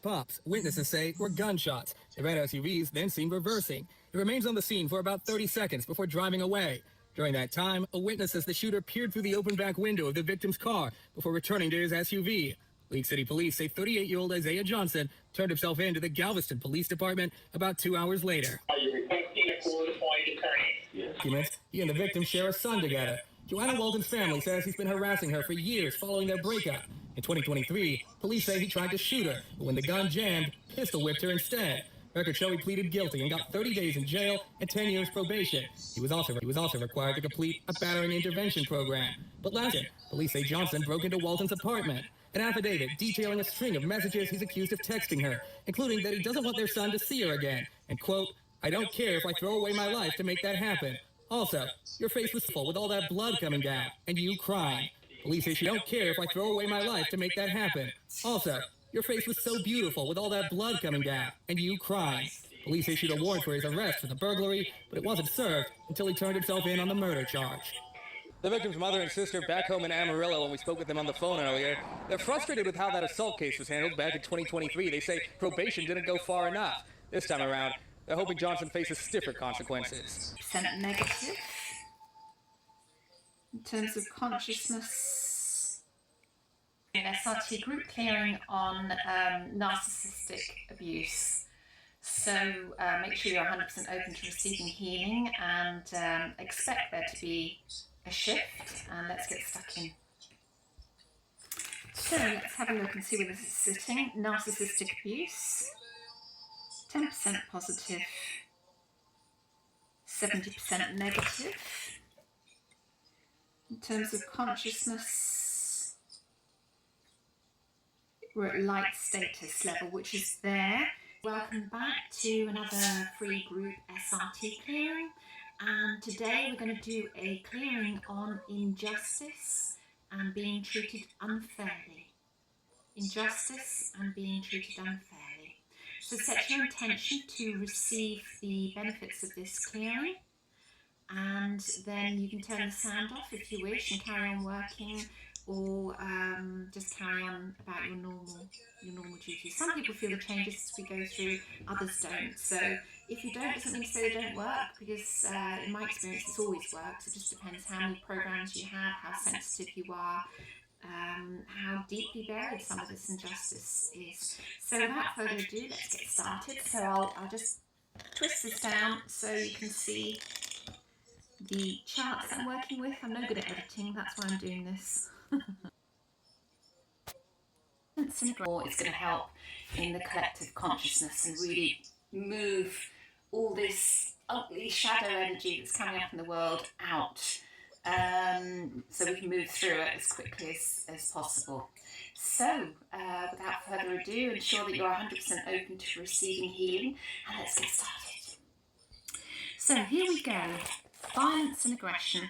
pops, witnesses say, were gunshots. The red SUVs then seen reversing. It remains on the scene for about 30 seconds before driving away. During that time, a witness says the shooter peered through the open back window of the victim's car before returning to his SUV. League City Police say 38-year-old Isaiah Johnson turned himself in to the Galveston Police Department about 2 hours later. Are you requesting a court-appointed attorney? Yes. He and the victim share a son together. Joanna Walton's family says he's been harassing her for years following their breakup. In 2023, police say he tried to shoot her, but when the gun jammed, pistol whipped her instead. Records show he pleaded guilty and got 30 days in jail and 10 years probation. He was also required to complete a battering intervention program. But last year, police say Johnson broke into Walton's apartment. An affidavit detailing a string of messages he's accused of texting her, including that he doesn't want their son to see her again. And quote, "I don't care if I throw away my life to make that happen. Also, your face was full with all that blood coming down, and you crying. Police say she don't care if I throw away my life to make that happen. Also, your face was so beautiful with all that blood coming down, and you crying." Police issued a warrant for his arrest for the burglary, but it wasn't served until he turned himself in on the murder charge. The victim's mother and sister back home in Amarillo, when we spoke with them on the phone earlier, they're frustrated with how that assault case was handled back in 2023. They say probation didn't go far enough. This time around, they're hoping Johnson faces stiffer consequences. Negative. In terms of consciousness, an SRT group clearing on narcissistic abuse. So make sure you're 100% open to receiving healing and expect there to be a shift, and let's get stuck in. So let's have a look and see where this is sitting. Narcissistic abuse, 10% positive, 70% negative. In terms of consciousness, we're at light status level, which is there. Welcome back to another free group SRT clearing, and today we're going to do a clearing on injustice and being treated unfairly. Injustice and being treated unfairly. So set your intention to receive the benefits of this clearing, and then you can turn the sound off if you wish and carry on working, or just carry on about your normal duties. Some people feel the changes as we go through, others don't. So if you don't, doesn't mean to say they don't work, because in my experience this always works. It just depends how many programs you have, how sensitive you are, how deeply buried some of this injustice is. So without further ado, let's get started. So I'll just twist this down so you can see the charts that I'm working with. I'm no good at editing, that's why I'm doing this. It's going to help in the collective consciousness and really move all this ugly shadow energy that's coming up in the world out, so we can move through it as quickly as possible. So without further ado, ensure that you're 100% open to receiving healing, and let's get started. So here we go. Violence and aggression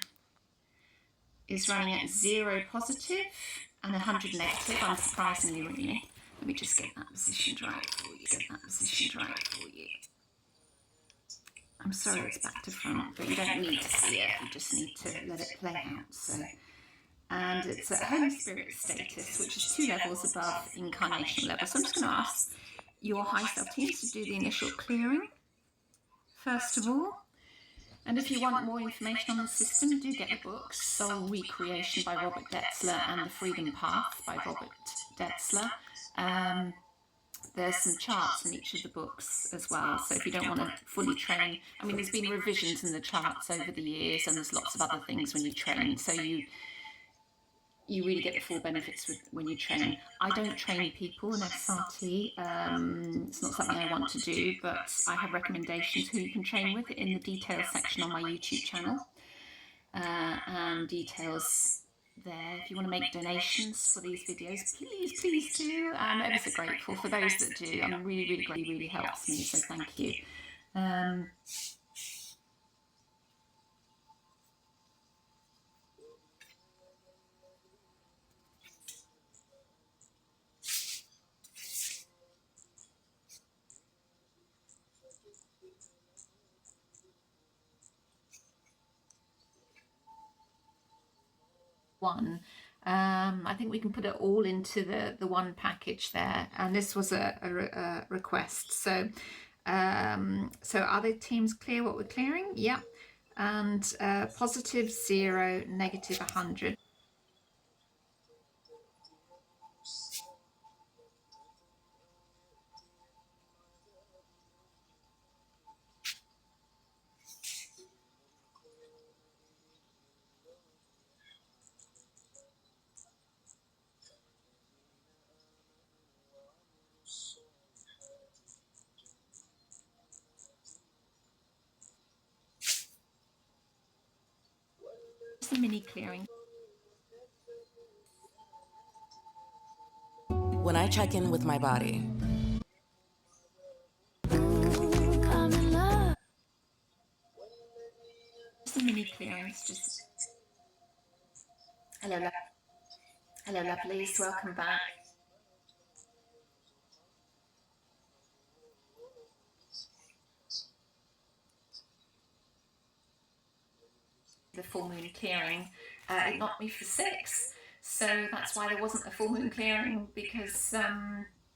is running at 0 positive and 100 negative, unsurprisingly really. Let me just get that positioned right for you. I'm sorry it's back to front, but you don't need to see it, you just need to let it play out. So, and it's at Holy Spirit status, which is 2 levels above incarnation level. So I'm just going to ask your high self teams to do the initial clearing, first of all. And if you want more information on the system, do get the books, Soul Recreation by Robert Detzler and The Freedom Path by Robert Detzler. There's some charts in each of the books as well, so if you don't want to fully train, I mean there's been revisions in the charts over the years, and there's lots of other things when you train, so you really get the full benefits when you train. I don't train people in SRT, it's not something I want to do, but I have recommendations who you can train with in the details section on my YouTube channel, and details there. If you want to make donations for these videos, please do. I'm ever so grateful for those that do. I'm really great, really helps me, so thank you. I think we can put it all into the one package there, and this was a request. So so are the teams clear what we're clearing? Yep. And positive 0, negative 100. Just a mini clearing. When I check in with my body, Just a mini clearance. Just hello, hello, lovelies. Welcome back. The full moon clearing, it knocked me for 6, so that's why there wasn't a full moon clearing, because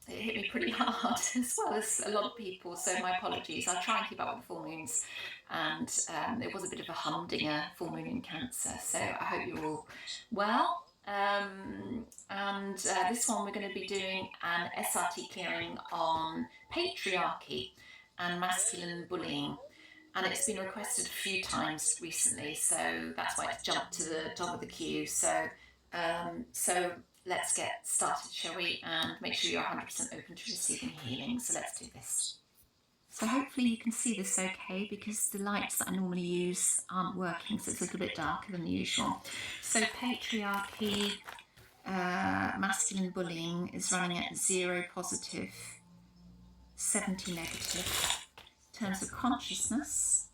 it hit me pretty hard as well as a lot of people, so my apologies. I'll try and keep up with the full moons, and it was a bit of a humdinger full moon in Cancer, so I hope you're all well. And this one we're going to be doing an SRT clearing on patriarchy and masculine bullying. And it's been requested a few times recently, so that's why it's jumped to the top of the queue. So, so let's get started, shall we? And make sure you're 100% open to receiving healing. So let's do this. So hopefully you can see this okay, because the lights that I normally use aren't working, so it's a little bit darker than usual. So patriarchy, masculine bullying is running at 0 positive, 70 negative. In terms of consciousness,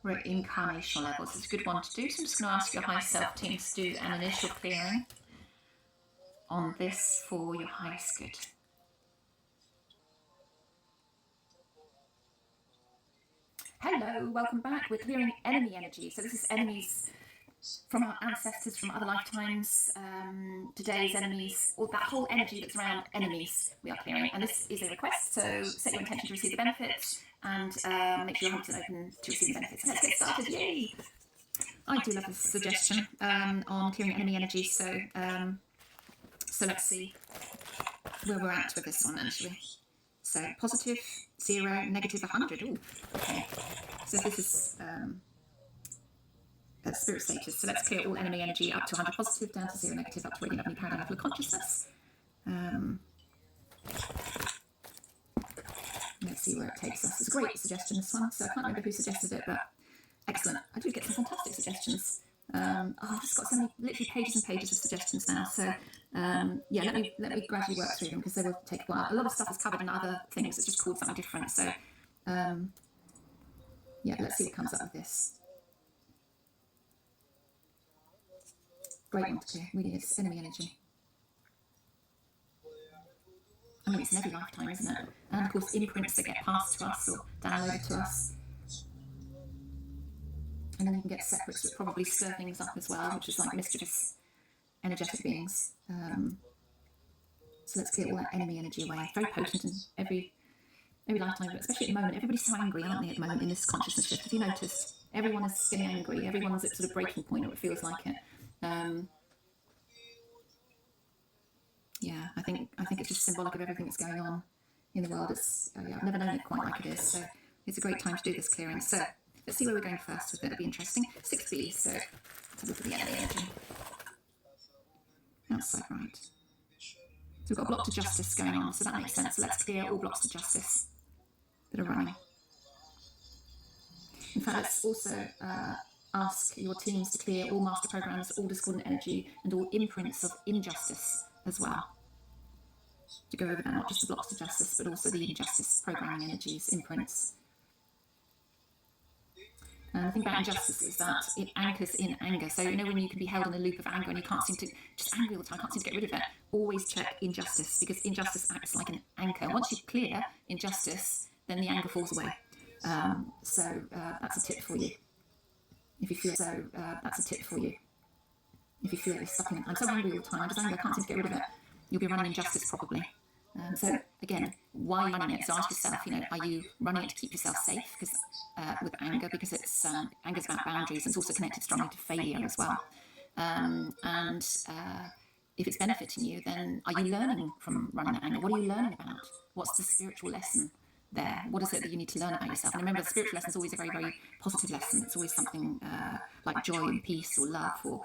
we're at incarnational levels. It's a good one to do. So I'm just going to ask your high self teams to do an initial clearing on this for your highest good. Hello, welcome back. We're clearing enemy energy. So this is enemies from our ancestors, from other lifetimes, today's enemies, or that whole energy that's around enemies we are clearing. And this is a request, so set your intention to receive the benefits, and make sure you're 100% open to receive the benefits. Let's get started, yay! I do love this suggestion on clearing enemy energy, so so let's see where we're at with this one, actually. So positive 0, negative 100. Ooh, okay. So this is spirit status. So let's clear all enemy energy up to 100 positive, down to 0 negative, up to 80 lovely paradigm level of consciousness. Let's see where it takes us. It's a great suggestion, this one. So I can't remember who suggested it, but excellent. I do get some fantastic suggestions. I've just got so many, literally pages and pages of suggestions now. So yeah, let me gradually work through them, because they will take a while. A lot of stuff is covered in other things. It's just called something different. So yeah, let's see what comes up with this. Great one to clear, really is. Enemy energy. I mean, it's in every lifetime, isn't it? And of course, imprints that get passed to us or downloaded to us. And then you can get separates that probably stir things up as well, which is like mischievous, energetic beings. So let's clear all that enemy energy away. Very potent in every lifetime, but especially at the moment. Everybody's so angry, aren't they, at the moment in this consciousness shift? Have you noticed? Everyone is getting angry. Everyone's at sort of breaking point, or it feels like it. Yeah, I think it's just symbolic of everything that's going on in the world. It's yeah, I've never known it quite like it is. So it's a great time to do this clearing. So let's see where we're going first with it. It'll be interesting. 6B. So let's have a look at the enemy energy. Outside right. So we've got a block to justice going on. So that makes sense. So let's clear all blocks to justice that are running. In fact, let's also ask your teams to clear all master programs, all discordant energy, and all imprints of injustice as well. To go over that, not just the blocks to justice, but also the injustice programming energies, imprints. And the thing about injustice is that it anchors in anger. So you know when you can be held in a loop of anger and you can't seem to, just angry all the time, can't seem to get rid of it, always check injustice, because injustice acts like an anchor. Once you clear injustice, then the anger falls away. So that's a tip for you. If you feel so, that's a tip for you. If you feel that you're stuck in it, I'm so angry all the time, I'm just angry, I can't seem to get rid of it, you'll be running injustice probably. So again, why are you running it? So ask yourself, are you running it to keep yourself safe? Because with anger, because it's anger's about boundaries, and it's also connected strongly to failure as well. And if it's benefiting you, then are you learning from running that anger? What are you learning about? What's the spiritual lesson there? What is it that you need to learn about yourself? And remember, the spiritual lesson is always a very, very positive lesson. It's always something like joy and peace or love or,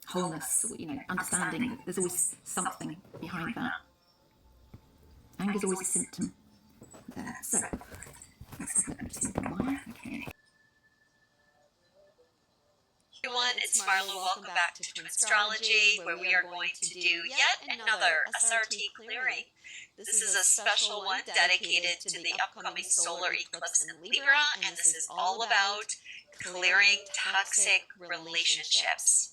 wholeness or, understanding. There's always something behind that. Anger is always a symptom there. So, let's have a look. I'm just thinking why. Okay. Everyone, it's Marla. Welcome back to Twin Astrology, where we are going to do yet another SRT clearing. This is a special one dedicated to the upcoming solar eclipse in Libra, and this is all about clearing toxic relationships.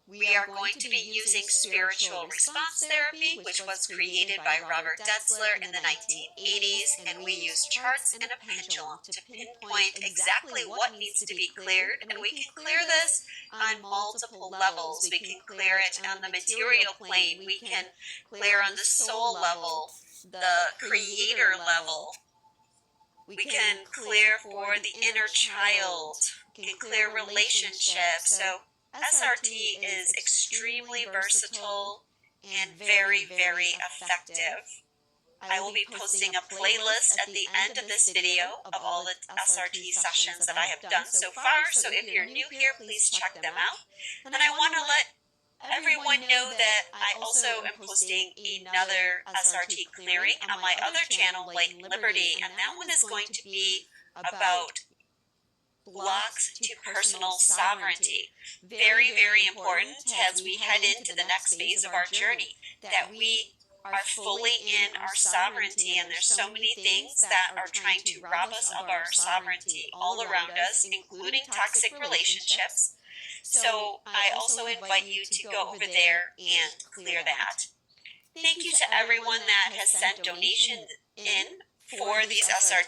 We are going to be using spiritual response therapy, which was created by Robert Detzler in the 1980s, and we use charts and a pendulum to pinpoint exactly what needs to be cleared, and we can clear this on multiple levels. We can clear it on the material plane, we can clear on the soul level, the creator level, we can clear for the inner child, we can clear relationships. So SRT is extremely versatile and very, very effective. I will be posting a playlist at the end of this video of all the SRT sessions that I have done so far, so if you're new here, please check them out. And I want to let everyone know that I also am posting another SRT clearing on my other channel, Light and Liberty, and that one is going to be about blocks to personal sovereignty. Very, very important as we head into the next phase of our journey, that we are fully in our sovereignty, and there's so many things that are trying to rob us of our sovereignty all around us, including toxic relationships. So I also invite you to go over there and clear that. Thank you to everyone that has sent donations in for these SRT